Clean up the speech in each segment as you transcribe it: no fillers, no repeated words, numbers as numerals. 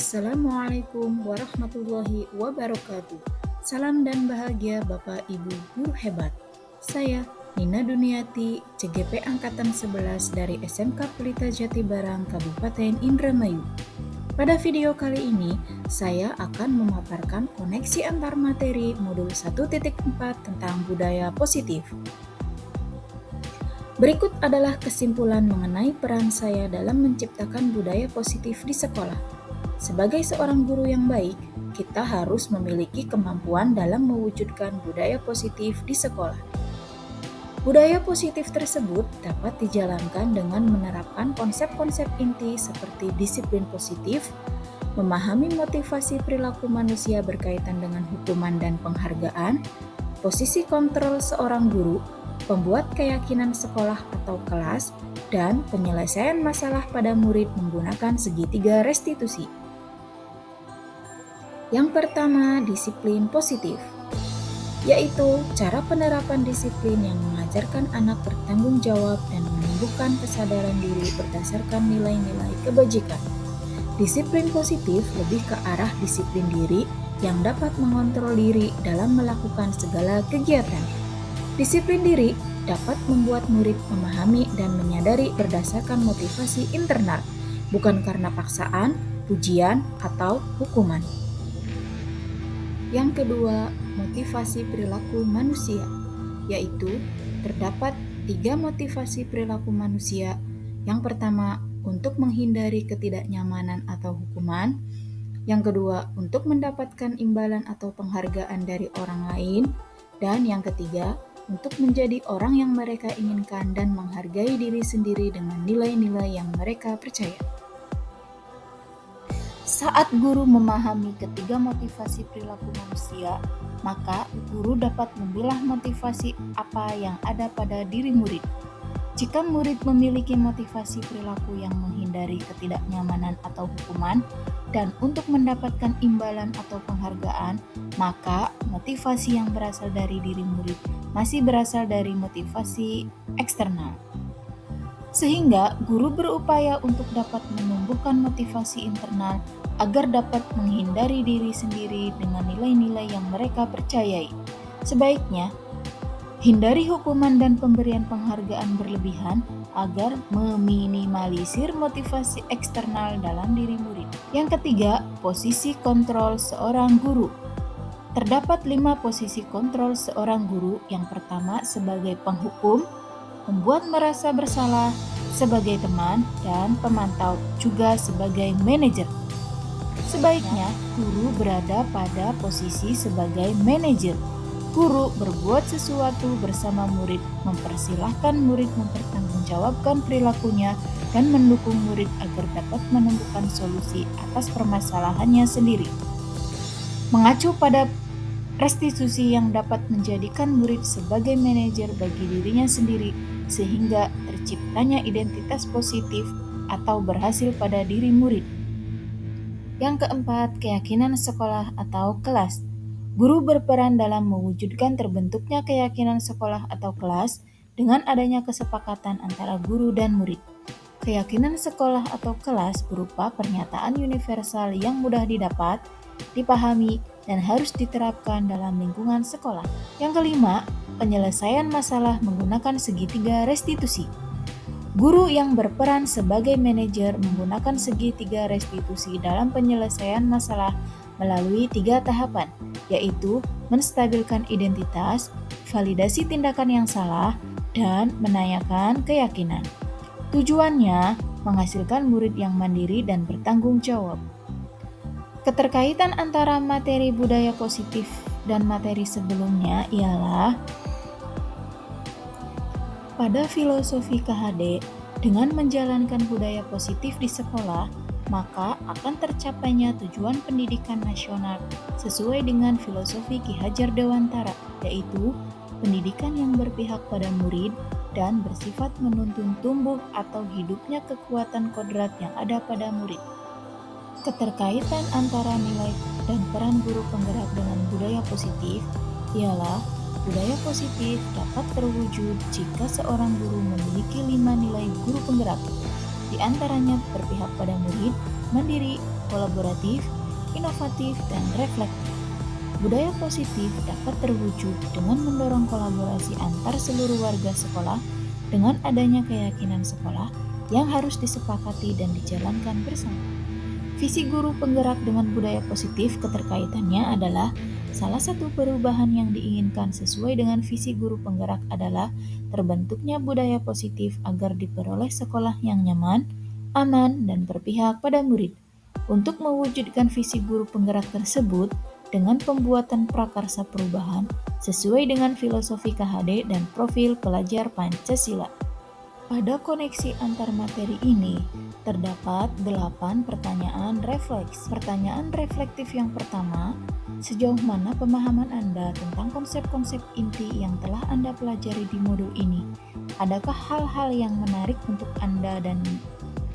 Assalamualaikum warahmatullahi wabarakatuh. Salam dan bahagia Bapak Ibu Guru Hebat. Saya Nina Duniati, CGP Angkatan 11 dari SMK Pelita Jatibarang, Kabupaten Indramayu. Pada video kali ini, saya akan memaparkan koneksi antar materi modul 1.4 tentang budaya positif. Berikut adalah kesimpulan mengenai peran saya dalam menciptakan budaya positif di sekolah. Sebagai seorang guru yang baik, kita harus memiliki kemampuan dalam mewujudkan budaya positif di sekolah. Budaya positif tersebut dapat dijalankan dengan menerapkan konsep-konsep inti seperti disiplin positif, memahami motivasi perilaku manusia berkaitan dengan hukuman dan penghargaan, posisi kontrol seorang guru, pembuat keyakinan sekolah atau kelas, dan penyelesaian masalah pada murid menggunakan segitiga restitusi. Yang pertama, disiplin positif, yaitu cara penerapan disiplin yang mengajarkan anak bertanggung jawab dan menumbuhkan kesadaran diri berdasarkan nilai-nilai kebajikan. Disiplin positif lebih ke arah disiplin diri yang dapat mengontrol diri dalam melakukan segala kegiatan. Disiplin diri dapat membuat murid memahami dan menyadari berdasarkan motivasi internal, bukan karena paksaan, pujian, atau hukuman. Yang kedua, motivasi perilaku manusia, yaitu terdapat 3 motivasi perilaku manusia. Yang pertama, untuk menghindari ketidaknyamanan atau hukuman. Yang kedua, untuk mendapatkan imbalan atau penghargaan dari orang lain. Dan yang ketiga, untuk menjadi orang yang mereka inginkan dan menghargai diri sendiri dengan nilai-nilai yang mereka percaya. Saat guru memahami ketiga motivasi perilaku manusia, maka guru dapat memilah motivasi apa yang ada pada diri murid. Jika murid memiliki motivasi perilaku yang menghindari ketidaknyamanan atau hukuman dan untuk mendapatkan imbalan atau penghargaan, maka motivasi yang berasal dari diri murid masih berasal dari motivasi eksternal. Sehingga guru berupaya untuk dapat menumbuhkan motivasi internal agar dapat menghindari diri sendiri dengan nilai-nilai yang mereka percayai. Sebaiknya, hindari hukuman dan pemberian penghargaan berlebihan agar meminimalisir motivasi eksternal dalam diri murid. Yang ketiga, posisi kontrol seorang guru. Terdapat 5 posisi kontrol seorang guru. Yang pertama sebagai penghukum, membuat merasa bersalah, sebagai teman, dan pemantau, juga sebagai manajer. Sebaiknya, guru berada pada posisi sebagai manajer. Guru berbuat sesuatu bersama murid, mempersilahkan murid mempertanggungjawabkan perilakunya, dan mendukung murid agar dapat menemukan solusi atas permasalahannya sendiri. Mengacu pada restitusi yang dapat menjadikan murid sebagai manajer bagi dirinya sendiri, sehingga terciptanya identitas positif atau berhasil pada diri murid. Yang keempat, keyakinan sekolah atau kelas. Guru berperan dalam mewujudkan terbentuknya keyakinan sekolah atau kelas dengan adanya kesepakatan antara guru dan murid. Keyakinan sekolah atau kelas berupa pernyataan universal yang mudah didapat, dipahami, dan harus diterapkan dalam lingkungan sekolah. Yang kelima, penyelesaian masalah menggunakan segitiga restitusi. Guru yang berperan sebagai manajer menggunakan segitiga restitusi dalam penyelesaian masalah melalui 3 tahapan, yaitu menstabilkan identitas, validasi tindakan yang salah, dan menanyakan keyakinan. Tujuannya menghasilkan murid yang mandiri dan bertanggung jawab. Keterkaitan antara materi budaya positif dan materi sebelumnya ialah pada filosofi KHD, dengan menjalankan budaya positif di sekolah, maka akan tercapainya tujuan pendidikan nasional sesuai dengan filosofi Ki Hajar Dewantara, yaitu pendidikan yang berpihak pada murid dan bersifat menuntun tumbuh atau hidupnya kekuatan kodrat yang ada pada murid. Keterkaitan antara nilai dan peran guru penggerak dengan budaya positif ialah budaya positif dapat terwujud jika seorang guru memiliki 5 nilai guru penggerak. Di antaranya berpihak pada murid, mandiri, kolaboratif, inovatif, dan reflektif. Budaya positif dapat terwujud dengan mendorong kolaborasi antar seluruh warga sekolah dengan adanya keyakinan sekolah yang harus disepakati dan dijalankan bersama. Visi guru penggerak dengan budaya positif keterkaitannya adalah salah satu perubahan yang diinginkan sesuai dengan visi guru penggerak adalah terbentuknya budaya positif agar diperoleh sekolah yang nyaman, aman, dan berpihak pada murid. Untuk mewujudkan visi guru penggerak tersebut dengan pembuatan prakarsa perubahan sesuai dengan filosofi KHD dan profil pelajar Pancasila. Pada koneksi antar materi ini, terdapat 8 pertanyaan refleks. Pertanyaan reflektif yang pertama, sejauh mana pemahaman Anda tentang konsep-konsep inti yang telah Anda pelajari di modul ini? Adakah hal-hal yang menarik untuk Anda dan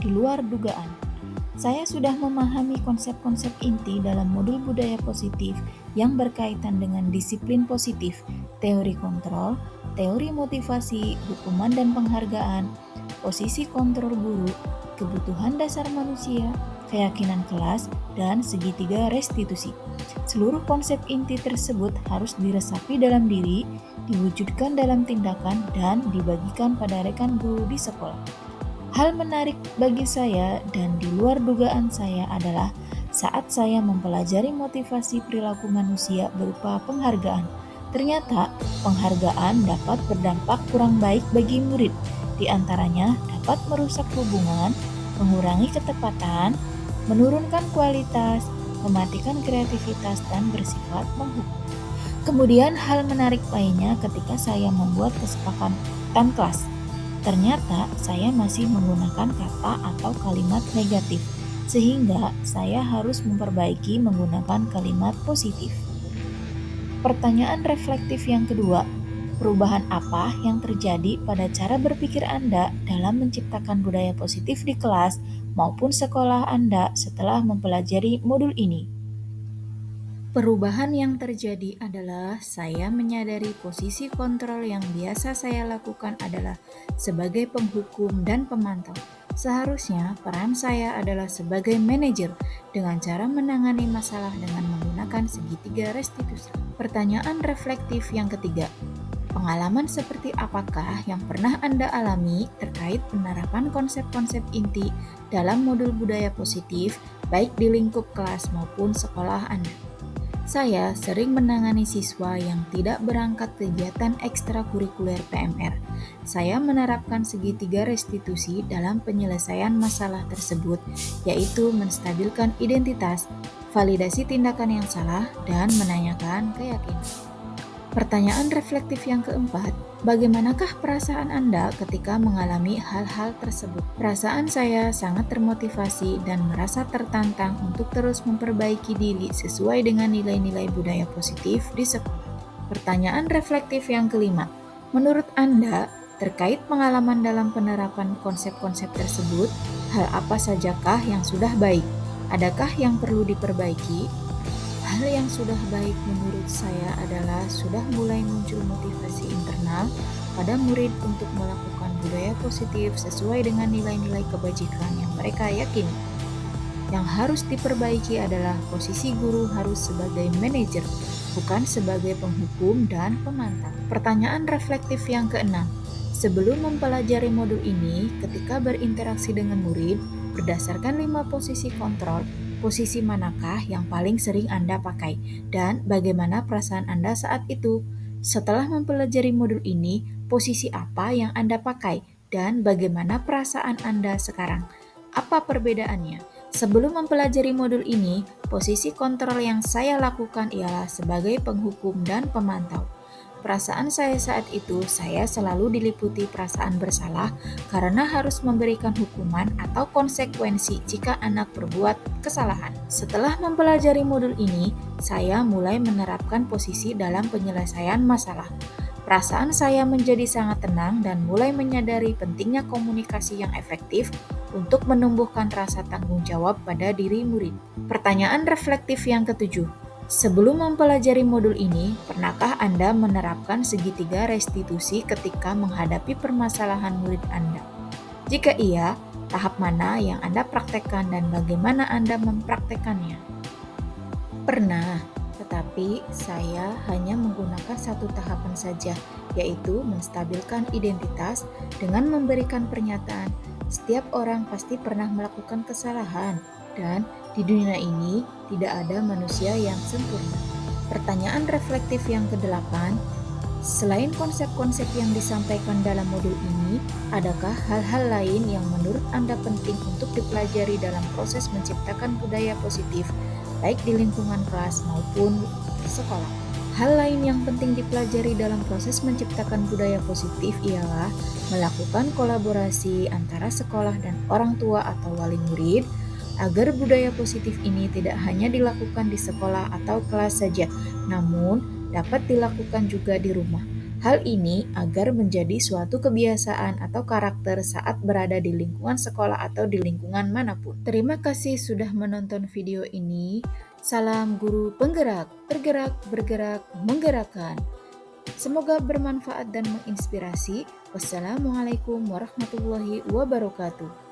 di luar dugaan? Saya sudah memahami konsep-konsep inti dalam modul budaya positif yang berkaitan dengan disiplin positif, teori kontrol, teori motivasi, hukuman dan penghargaan, posisi kontrol guru, kebutuhan dasar manusia, keyakinan kelas, dan segitiga restitusi. Seluruh konsep inti tersebut harus diresapi dalam diri, diwujudkan dalam tindakan, dan dibagikan pada rekan guru di sekolah. Hal menarik bagi saya dan di luar dugaan saya adalah saat saya mempelajari motivasi perilaku manusia berupa penghargaan. Ternyata penghargaan dapat berdampak kurang baik bagi murid. Di antaranya dapat merusak hubungan, mengurangi ketepatan, menurunkan kualitas, mematikan kreativitas, dan bersifat menghukum. Kemudian hal menarik lainnya ketika saya membuat kesepakatan kelas. Ternyata saya masih menggunakan kata atau kalimat negatif, sehingga saya harus memperbaiki menggunakan kalimat positif. Pertanyaan reflektif yang kedua, perubahan apa yang terjadi pada cara berpikir Anda dalam menciptakan budaya positif di kelas maupun sekolah Anda setelah mempelajari modul ini? Perubahan yang terjadi adalah saya menyadari posisi kontrol yang biasa saya lakukan adalah sebagai penghukum dan pemantau. Seharusnya peran saya adalah sebagai manajer dengan cara menangani masalah dengan menggunakan segitiga restitusi. Pertanyaan reflektif yang ketiga, pengalaman seperti apakah yang pernah Anda alami terkait penerapan konsep-konsep inti dalam modul budaya positif baik di lingkup kelas maupun sekolah Anda? Saya sering menangani siswa yang tidak berangkat kegiatan ekstrakurikuler PMR. Saya menerapkan segitiga restitusi dalam penyelesaian masalah tersebut, yaitu menstabilkan identitas, validasi tindakan yang salah, dan menanyakan keyakinan. Pertanyaan reflektif yang keempat, bagaimanakah perasaan Anda ketika mengalami hal-hal tersebut? Perasaan saya sangat termotivasi dan merasa tertantang untuk terus memperbaiki diri sesuai dengan nilai-nilai budaya positif di sekolah. Pertanyaan reflektif yang kelima, menurut Anda, terkait pengalaman dalam penerapan konsep-konsep tersebut, hal apa sajakah yang sudah baik? Adakah yang perlu diperbaiki? Hal yang sudah baik menurut saya adalah sudah mulai muncul motivasi internal pada murid untuk melakukan budaya positif sesuai dengan nilai-nilai kebajikan yang mereka yakini. Yang harus diperbaiki adalah posisi guru harus sebagai manajer, bukan sebagai penghukum dan pemantau. Pertanyaan reflektif yang keenam, sebelum mempelajari modul ini, ketika berinteraksi dengan murid, berdasarkan 5 posisi kontrol, posisi manakah yang paling sering Anda pakai, dan bagaimana perasaan Anda saat itu? Setelah mempelajari modul ini, posisi apa yang Anda pakai, dan bagaimana perasaan Anda sekarang? Apa perbedaannya? Sebelum mempelajari modul ini, posisi kontrol yang saya lakukan ialah sebagai penghukum dan pemantau. Perasaan saya saat itu, saya selalu diliputi perasaan bersalah karena harus memberikan hukuman atau konsekuensi jika anak berbuat kesalahan. Setelah mempelajari modul ini, saya mulai menerapkan posisi dalam penyelesaian masalah. Perasaan saya menjadi sangat tenang dan mulai menyadari pentingnya komunikasi yang efektif untuk menumbuhkan rasa tanggung jawab pada diri murid. Pertanyaan reflektif yang ketujuh, sebelum mempelajari modul ini, pernahkah Anda menerapkan segitiga restitusi ketika menghadapi permasalahan murid Anda? Jika iya, tahap mana yang Anda praktekkan dan bagaimana Anda mempraktekannya? Pernah, tetapi saya hanya menggunakan satu tahapan saja, yaitu menstabilkan identitas dengan memberikan pernyataan, setiap orang pasti pernah melakukan kesalahan, dan di dunia ini tidak ada manusia yang sempurna. Pertanyaan reflektif yang kedelapan, selain konsep-konsep yang disampaikan dalam modul ini, adakah hal-hal lain yang menurut Anda penting untuk dipelajari dalam proses menciptakan budaya positif, baik di lingkungan kelas maupun sekolah? Hal lain yang penting dipelajari dalam proses menciptakan budaya positif ialah melakukan kolaborasi antara sekolah dan orang tua atau wali murid, agar budaya positif ini tidak hanya dilakukan di sekolah atau kelas saja, namun dapat dilakukan juga di rumah. Hal ini agar menjadi suatu kebiasaan atau karakter saat berada di lingkungan sekolah atau di lingkungan manapun. Terima kasih sudah menonton video ini. Salam guru penggerak, tergerak, bergerak, menggerakkan. Semoga bermanfaat dan menginspirasi. Wassalamualaikum warahmatullahi wabarakatuh.